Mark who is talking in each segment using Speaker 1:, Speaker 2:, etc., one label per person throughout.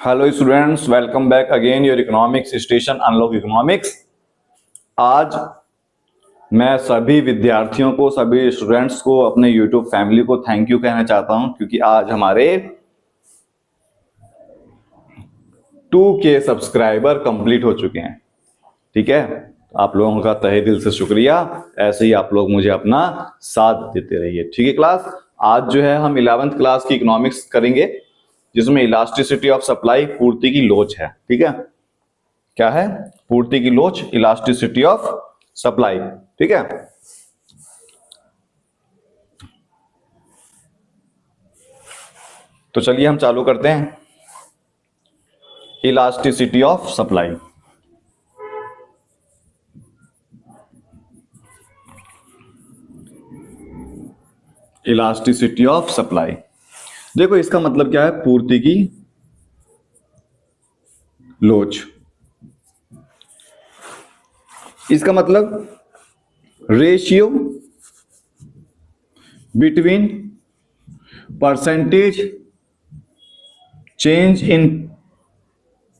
Speaker 1: Hello students, welcome back again your economics station unlock economics. आज मैं सभी विद्यार्थियों को, सभी स्टूडेंट्स को, अपने यूट्यूब फैमिली को थैंक यू कहना चाहता हूं, क्योंकि आज हमारे 2K सब्सक्राइबर कंप्लीट हो चुके हैं। ठीक है, आप लोगों का तहे दिल से शुक्रिया। ऐसे ही आप लोग मुझे अपना साथ देते रहिए। ठीक है क्लास, आज जो है हम 11th क्लास की इकोनॉमिक्स करेंगे, जिसमें इलास्टिसिटी ऑफ सप्लाई, पूर्ति की लोच है। ठीक है, क्या है? पूर्ति की लोच, इलास्टिसिटी ऑफ सप्लाई। ठीक है, तो चलिए हम चालू करते हैं। Elasticity of supply. Elasticity of supply, देखो इसका मतलब क्या है? पूर्ति की लोच। इसका मतलब ratio between percentage change in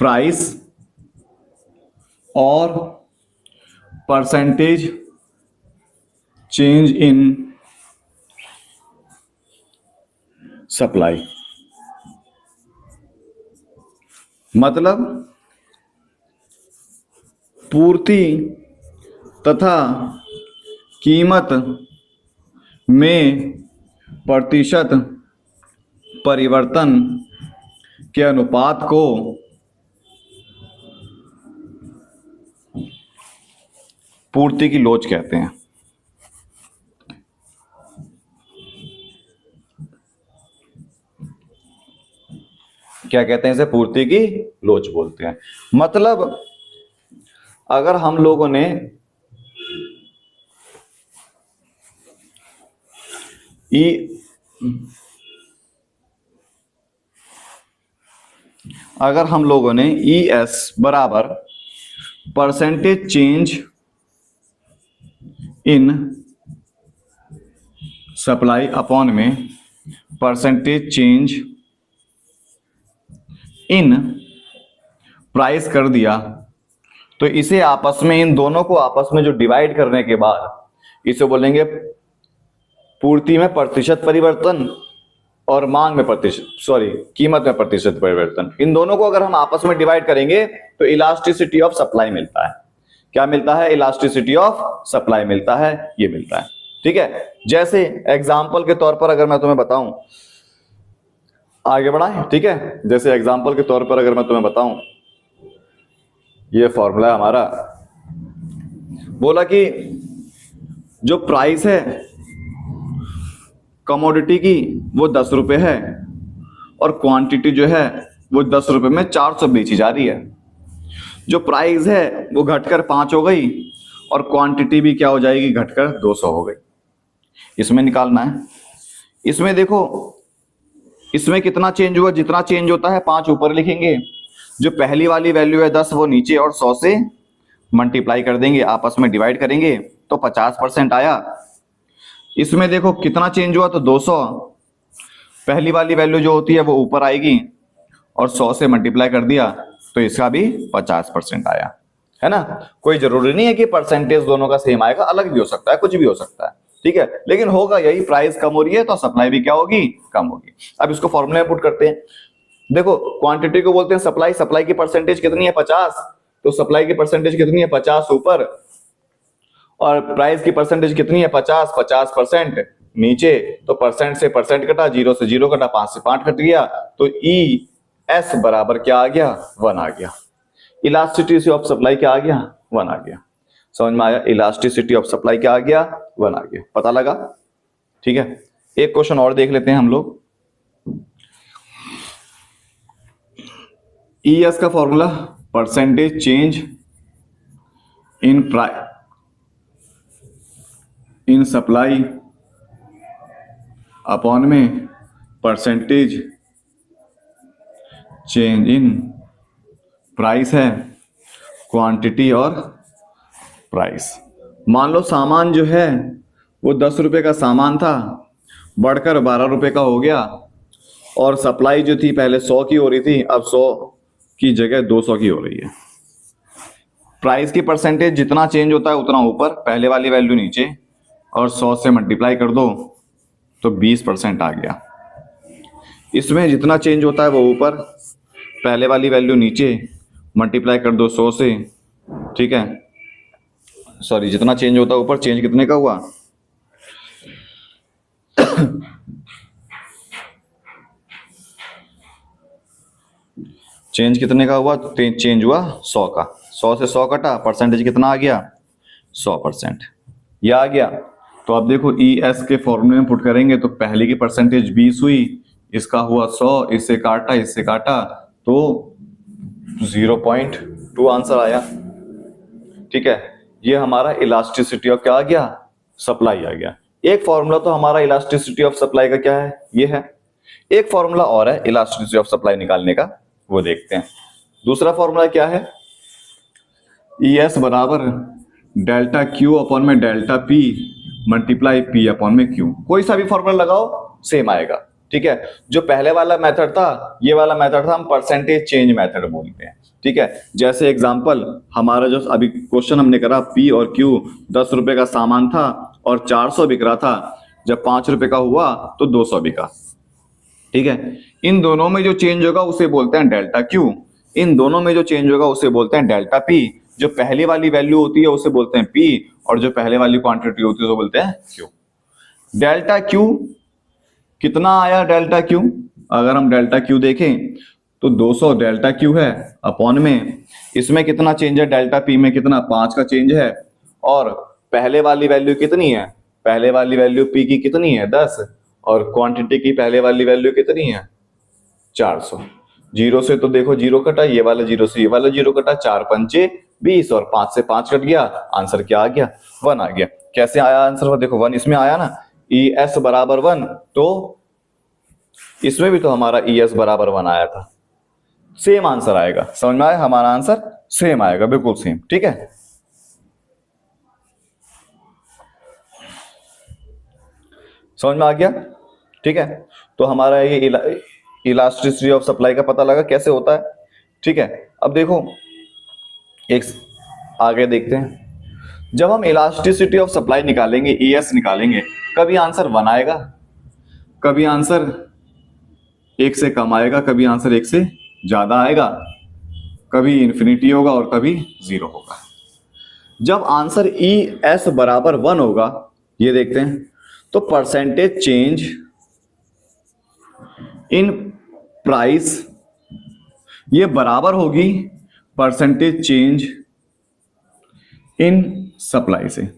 Speaker 1: price और परसेंटेज चेंज इन सप्लाई। मतलब पूर्ति तथा कीमत में प्रतिशत परिवर्तन के अनुपात को पूर्ति की लोच कहते हैं। क्या कहते हैं इसे? पूर्ति की लोच बोलते हैं। मतलब अगर हम लोगों ने ई एस बराबर percentage change in supply upon में परसेंटेज चेंज इन प्राइस कर दिया, तो इसे आपस में, इन दोनों को आपस में जो डिवाइड करने के बाद इसे बोलेंगे पूर्ति में प्रतिशत परिवर्तन और मांग में कीमत में प्रतिशत परिवर्तन। इन दोनों को अगर हम आपस में डिवाइड करेंगे तो इलास्टिसिटी ऑफ सप्लाई मिलता है। क्या मिलता है? इलास्टिसिटी ऑफ सप्लाई मिलता है, ये मिलता है। ठीक है, जैसे एग्जाम्पल के तौर पर अगर मैं तुम्हें बताऊं, आगे बढ़ाएं। ठीक है, जैसे एग्जाम्पल के तौर पर अगर मैं तुम्हें बताऊं, ये फॉर्मूला है हमारा। बोला कि जो प्राइस है कमोडिटी की वो 10 रुपए है, और क्वांटिटी जो है वो 10 रुपए में 400 बेची जा रही है। जो प्राइस है वो घटकर 5 हो गई, और क्वांटिटी भी क्या हो जाएगी? घटकर 200 हो गई। इसमें निकालना है। इसमें देखो, इसमें कितना चेंज हुआ? जितना चेंज होता है 5 ऊपर लिखेंगे, जो पहली वाली वैल्यू है 10 वो नीचे, और 100 से मल्टीप्लाई कर देंगे, आपस में डिवाइड करेंगे तो 50% आया। इसमें देखो कितना चेंज हुआ? तो 200, पहली वाली वैल्यू जो होती है वो ऊपर आएगी, और 100 से मल्टीप्लाई कर दिया तो इसका भी 50% आया, है ना। कोई जरूरी नहीं है कि परसेंटेज दोनों का सेम आएगा, अलग भी हो सकता है, कुछ भी हो सकता है। ठीक है, लेकिन होगा यही, प्राइस कम हो रही है तो सप्लाई भी क्या होगी? कम होगी। अब इसको फॉर्मूले में पुट करते हैं। देखो, क्वांटिटी को बोलते हैं सप्लाई, सप्लाई की परसेंटेज कितनी है? 50, तो सप्लाई की परसेंटेज कितनी है? 50 ऊपर, और प्राइस की परसेंटेज कितनी है? 50% नीचे, तो परसेंट से परसेंट कटा, 0 से 0 कटा, 5 से 5 कट गया, तो ई एस बराबर क्या आ गया? 1 आ गया। इलास्टिसिटी ऑफ सप्लाई क्या आ गया? 1 आ गया। समझ में आया? इलास्टिसिटी ऑफ सप्लाई क्या आ गया? 1 आ गया। पता लगा? ठीक है, एक क्वेश्चन और देख लेते हैं हम लोग। ई एस का formula percentage change in price in supply upon में परसेंटेज चेंज इन प्राइस है, क्वांटिटी और प्राइस। मान लो सामान जो है वो 10 रुपए का सामान था, बढ़कर 12 रुपए का हो गया, और सप्लाई जो थी पहले 100 की हो रही थी, अब 100 की जगह 200 की हो रही है। प्राइस की परसेंटेज जितना चेंज होता है उतना ऊपर, पहले वाली वैल्यू नीचे, और 100 से मल्टीप्लाई कर दो तो 20% आ गया। इसमें जितना चेंज होता है वो ऊपर, पहले वाली वैल्यू नीचे, मल्टीप्लाई कर दो 100 से, ठीक है। सॉरी, जितना चेंज होता है ऊपर, चेंज कितने का हुआ? चेंज कितने का हुआ? चेंज हुआ 100 का। 100 से 100 कटा, परसेंटेज कितना आ गया? 100%। यह आ गया। तो अब देखो ई एस के फॉर्मूले में पुट करेंगे तो पहले की परसेंटेज 20 हुई, इसका हुआ 100, इससे काटा तो 0.2 आंसर आया। ठीक है, ये हमारा इलास्टिसिटी ऑफ क्या आ गया? सप्लाई आ गया। एक फॉर्मूला तो हमारा इलास्टिसिटी ऑफ सप्लाई का क्या है? ये है। एक फॉर्मूला और है इलास्टिसिटी ऑफ सप्लाई निकालने का, वो देखते हैं। दूसरा फॉर्मूला क्या है? ई एस बराबर डेल्टा क्यू अपॉन में delta P multiply P upon में क्यू। कोई सा भी फॉर्मूला लगाओ सेम आएगा। ठीक है, जो पहले वाला मेथड था, ये वाला मेथड था हम परसेंटेज चेंज मेथड बोलते हैं। ठीक है, जैसे एग्जांपल हमारा जो अभी क्वेश्चन हमने करा, पी और क्यू 10 रुपए का सामान था और 400 बिक रहा था, जब 5 रुपए का हुआ तो 200 बिका। ठीक है, इन दोनों में जो चेंज होगा उसे बोलते हैं डेल्टा क्यू, इन दोनों में जो चेंज होगा उसे बोलते हैं डेल्टा पी। जो पहली वाली वैल्यू होती है उसे बोलते हैं पी, और जो पहले वाली क्वांटिटी होती है उसे बोलते हैं क्यू। डेल्टा क्यू कितना आया? डेल्टा क्यू अगर हम डेल्टा क्यू देखें तो 200 डेल्टा क्यू है, अपॉन में इसमें कितना चेंज है? डेल्टा पी में कितना? 5 का चेंज है। और पहले वाली वैल्यू कितनी है? पहले वाली वैल्यू पी की कितनी है? 10, और क्वांटिटी की पहले वाली वैल्यू कितनी है? 400। जीरो से तो देखो जीरो कटा, ये वाला जीरो से ये वाला जीरो कटा, 4 पंचे 20 और 5 से 5 कट गया, आंसर क्या आ गया? 1 आ गया। कैसे आया आंसर? देखो 1 इसमें आया ना, ई एस बराबर 1, तो इसमें भी तो हमारा ई एस बराबर 1 आया था। सेम आंसर आएगा। समझ में आया? हमारा आंसर सेम आएगा, बिल्कुल सेम। ठीक है, समझ में आ गया? ठीक है, तो हमारा ये इलास्टिसिटी ऑफ सप्लाई का पता लगा कैसे होता है। ठीक है, अब देखो एक आगे देखते हैं। जब हम इलास्टिसिटी ऑफ सप्लाई निकालेंगे, ई एस निकालेंगे, कभी आंसर 1 आएगा, कभी आंसर 1 से कम आएगा, कभी आंसर 1 से ज्यादा आएगा, कभी इंफिनिटी होगा और कभी 0 होगा। जब आंसर ई एस बराबर 1 होगा, ये देखते हैं, तो परसेंटेज चेंज इन प्राइस ये बराबर होगी परसेंटेज चेंज इन सप्लाई से।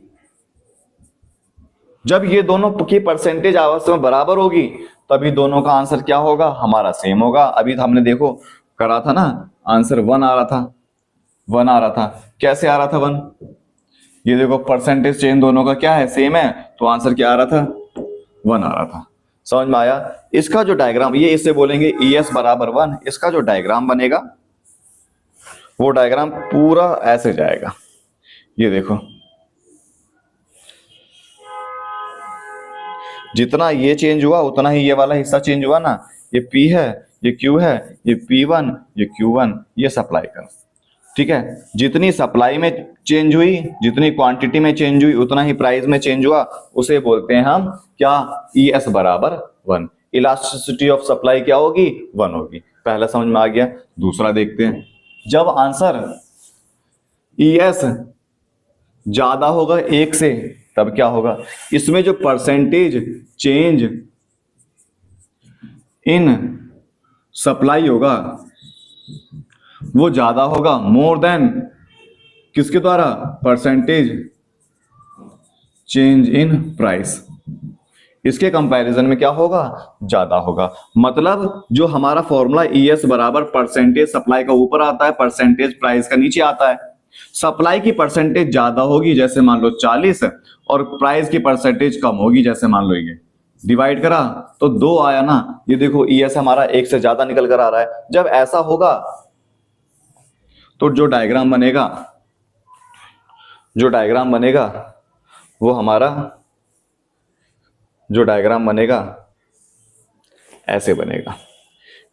Speaker 1: जब ये दोनों की परसेंटेज आपस में बराबर होगी तभी दोनों का आंसर क्या होगा? हमारा सेम होगा। अभी हमने देखो करा था ना, आंसर 1 आ रहा था, 1 आ रहा था। कैसे आ रहा था 1? ये देखो परसेंटेज चेंज दोनों का क्या है? सेम है, तो आंसर क्या आ रहा था? 1 आ रहा था। समझ में आया? इसका जो डायग्राम, ये इससे बोलेंगे ई एस बराबर 1, इसका जो डायग्राम बनेगा वो डायग्राम पूरा ऐसे जाएगा। ये देखो, जितना ये चेंज हुआ उतना ही ये वाला हिस्सा चेंज हुआ ना। ये P है, ये Q है, ये P1, ये Q1, ये सप्लाई का। ठीक है, जितनी सप्लाई में चेंज हुई, जितनी क्वांटिटी में चेंज हुई, उतना ही प्राइस में चेंज हुआ, उसे बोलते हैं हम क्या? ई एस बराबर 1। इलास्टिसिटी ऑफ सप्लाई क्या होगी? 1 होगी। पहला समझ में आ गया। दूसरा देखते हैं। जब आंसर ई एस ज्यादा होगा 1 से, तब क्या होगा? इसमें जो परसेंटेज चेंज इन सप्लाई होगा वो ज्यादा होगा, मोर देन किसके द्वारा? Percentage change in price. इसके कंपैरिजन में क्या होगा? ज्यादा होगा। मतलब जो हमारा फॉर्मूला ई एस बराबर परसेंटेज सप्लाई का ऊपर आता है, परसेंटेज प्राइस का नीचे आता है। सप्लाई की परसेंटेज ज्यादा होगी, जैसे मान लो 40, और प्राइस की परसेंटेज कम होगी, जैसे मान लो ये डिवाइड करा तो 2 आया ना। ये देखो ई एस हमारा 1 से ज्यादा निकल कर आ रहा है। जब ऐसा होगा तो जो डायग्राम बनेगा वो हमारा जो डायग्राम बनेगा ऐसे बनेगा।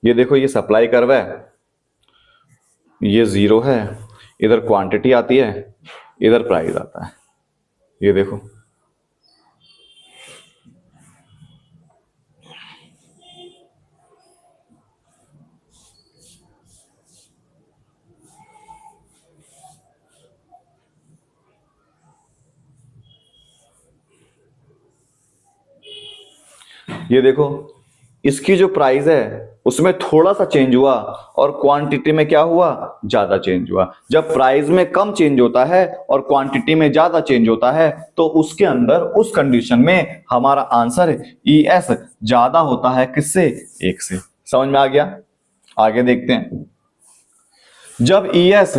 Speaker 1: ये देखो ये सप्लाई कर्व है, ये 0 है, इधर क्वांटिटी आती है, इधर प्राइस आता है। ये देखो ये देखो इसकी जो प्राइस है उसमें थोड़ा सा चेंज हुआ और क्वांटिटी में क्या हुआ, ज्यादा चेंज हुआ। जब प्राइस में कम चेंज होता है और क्वांटिटी में ज्यादा चेंज होता है तो उसके अंदर उस कंडीशन में हमारा आंसर ES ज्यादा होता है किससे, 1 से। समझ में आ गया? आगे देखते हैं। जब ES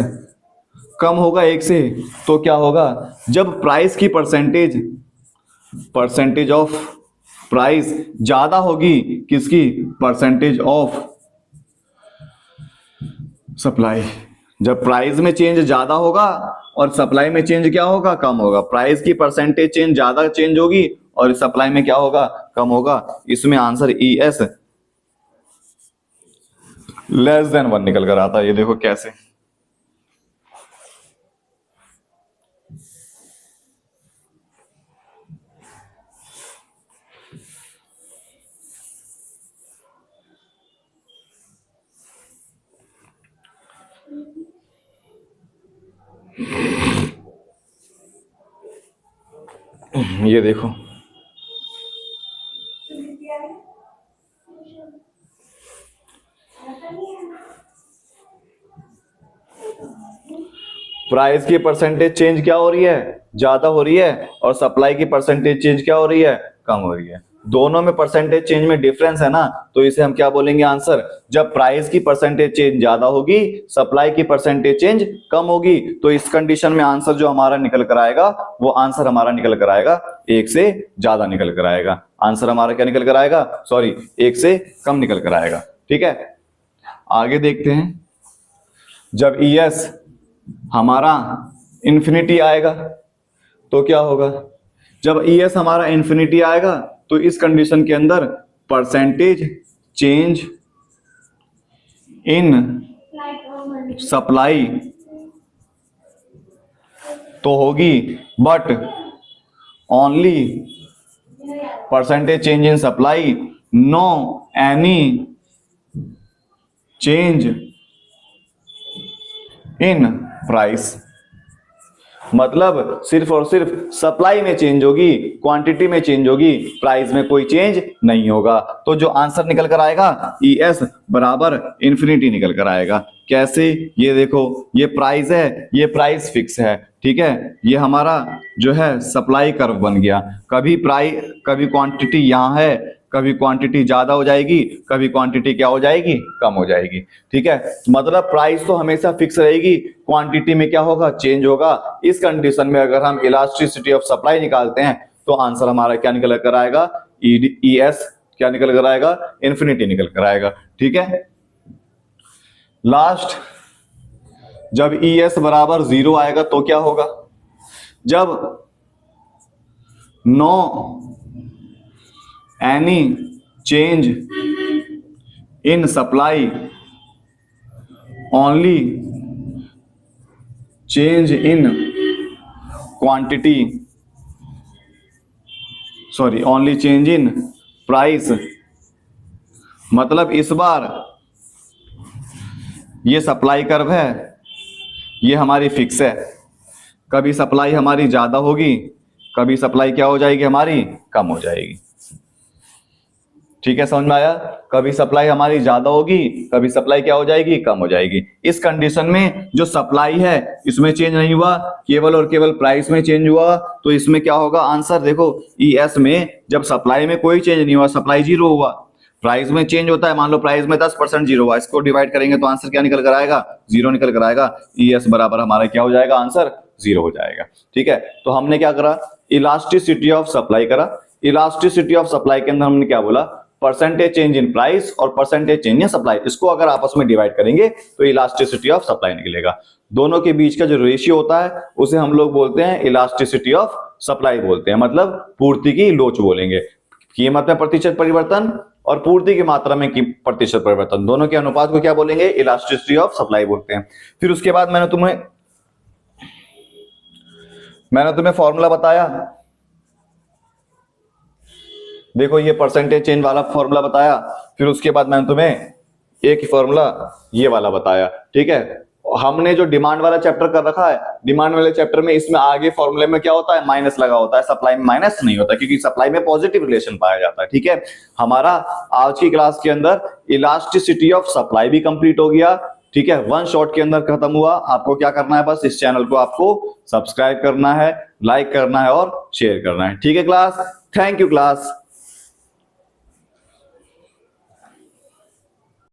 Speaker 1: कम होगा 1 से तो क्या होगा, जब प्राइस की परसेंटेज ऑफ प्राइस ज्यादा होगी किसकी, परसेंटेज ऑफ सप्लाई। जब प्राइस में चेंज ज्यादा होगा और सप्लाई में चेंज क्या होगा, कम होगा। प्राइस की परसेंटेज चेंज ज्यादा चेंज होगी और सप्लाई में क्या होगा, कम होगा। इसमें आंसर ES लेस देन 1 निकल कर आता है। ये देखो कैसे, ये देखो प्राइस की परसेंटेज चेंज क्या हो रही है, ज्यादा हो रही है, और सप्लाई की परसेंटेज चेंज क्या हो रही है, कम हो रही है। दोनों में परसेंटेज चेंज में डिफरेंस है ना, तो इसे हम क्या बोलेंगे आंसर। जब प्राइस की परसेंटेज चेंज ज्यादा होगी, सप्लाई की परसेंटेज चेंज कम होगी, तो इस कंडीशन में आंसर जो हमारा निकल कर आएगा वो आंसर हमारा निकल कर आएगा 1 से ज्यादा निकल कर आएगा। आंसर हमारा क्या निकल कर आएगा, सॉरी 1 से कम निकल कर आएगा। ठीक है, आगे देखते हैं। जब ES हमारा इंफिनिटी आएगा तो क्या होगा, जब ES हमारा इंफिनिटी आएगा तो इस कंडीशन के अंदर परसेंटेज चेंज इन सप्लाई तो होगी, but only percentage change in supply, no any change in price. मतलब सिर्फ और सिर्फ सप्लाई में चेंज होगी, क्वांटिटी में चेंज होगी, प्राइस में कोई चेंज नहीं होगा। तो जो आंसर निकल कर आएगा ES बराबर इंफिनिटी निकल कर आएगा। कैसे, ये देखो ये प्राइस है, ये प्राइस फिक्स है, ठीक है, ये हमारा जो है सप्लाई कर्व बन गया। कभी क्वांटिटी यहाँ है, कभी क्वांटिटी ज्यादा हो जाएगी, कभी क्वांटिटी क्या हो जाएगी, कम हो जाएगी। ठीक है, मतलब प्राइस तो हमेशा फिक्स रहेगी, क्वांटिटी में क्या होगा, चेंज होगा। इस कंडीशन में अगर हम इलास्टिसिटी ऑफ सप्लाई निकालते हैं तो आंसर हमारा क्या निकल कर आएगा, ES क्या निकल कर आएगा, इंफिनिटी निकल कर आएगा। ठीक है, लास्ट, जब ES बराबर 0 आएगा तो क्या होगा, जब no any change in supply, only change in quantity, sorry only change in price. मतलब इस बार ये सप्लाई कर्व है, ये हमारी फिक्स है। कभी सप्लाई हमारी ज्यादा होगी, कभी सप्लाई क्या हो जाएगी, हमारी कम हो जाएगी। ठीक है, समझ में आया? कभी सप्लाई हमारी ज्यादा होगी, कभी सप्लाई क्या हो जाएगी, कम हो जाएगी। इस कंडीशन में जो सप्लाई है इसमें चेंज नहीं हुआ, केवल और केवल प्राइस में चेंज हुआ, तो इसमें क्या होगा आंसर, देखो ES में जब सप्लाई में कोई चेंज नहीं हुआ, सप्लाई 0 हुआ, प्राइस में चेंज होता है, मान लो प्राइस में 10% 0 हुआ, इसको डिवाइड करेंगे तो आंसर क्या निकल कर आएगा, 0 निकल कर आएगा। ES बराबर हमारा क्या हो जाएगा, आंसर 0 हो जाएगा। ठीक है, तो हमने क्या करा, इलास्टिसिटी ऑफ सप्लाई करा। इलास्टिसिटी ऑफ सप्लाई के अंदर हमने क्या बोला, परसेंटेज चेंज इन प्राइस और परसेंटेज चेंज इन सप्लाई, इसको अगर आपस में डिवाइड करेंगे तो इलास्टिसिटी ऑफ सप्लाई निकलेगा। दोनों के बीच का जो रेशियो होता है उसे हम लोग बोलते हैं इलास्टिसिटी ऑफ सप्लाई बोलते हैं, मतलब पूर्ति की लोच बोलेंगे। कीमत में प्रतिशत परिवर्तन और पूर्ति की मात्रा में की प्रतिशत परिवर्तन, दोनों के अनुपात को क्या बोलेंगे? इलास्टिसिटी ऑफ सप्लाई बोलते हैं। फिर उसके बाद मैंने तुम्हें फॉर्मूला बताया, देखो ये परसेंटेज चेंज वाला फॉर्मूला बताया। फिर उसके बाद मैंने तुम्हें एक ही फॉर्मूला ये वाला बताया, ठीक है। हमने जो डिमांड वाला चैप्टर कर रखा है, डिमांड वाले चैप्टर में इसमें आगे फॉर्मूले में क्या होता है? माइनस लगा होता है, सप्लाई में माइनस नहीं होता, क्योंकि सप्लाई में पॉजिटिव रिलेशन पाया जाता है, ठीक है। हमारा आज की क्लास के अंदर इलास्टिसिटी ऑफ सप्लाई भी कंप्लीट हो गया, ठीक है। वन शॉट के अंदर खत्म हुआ। आपको क्या करना है? बस इस चैनल को आपको सब्सक्राइब करना है, लाइक करना है और शेयर करना है, ठीक है क्लास। Thank you class.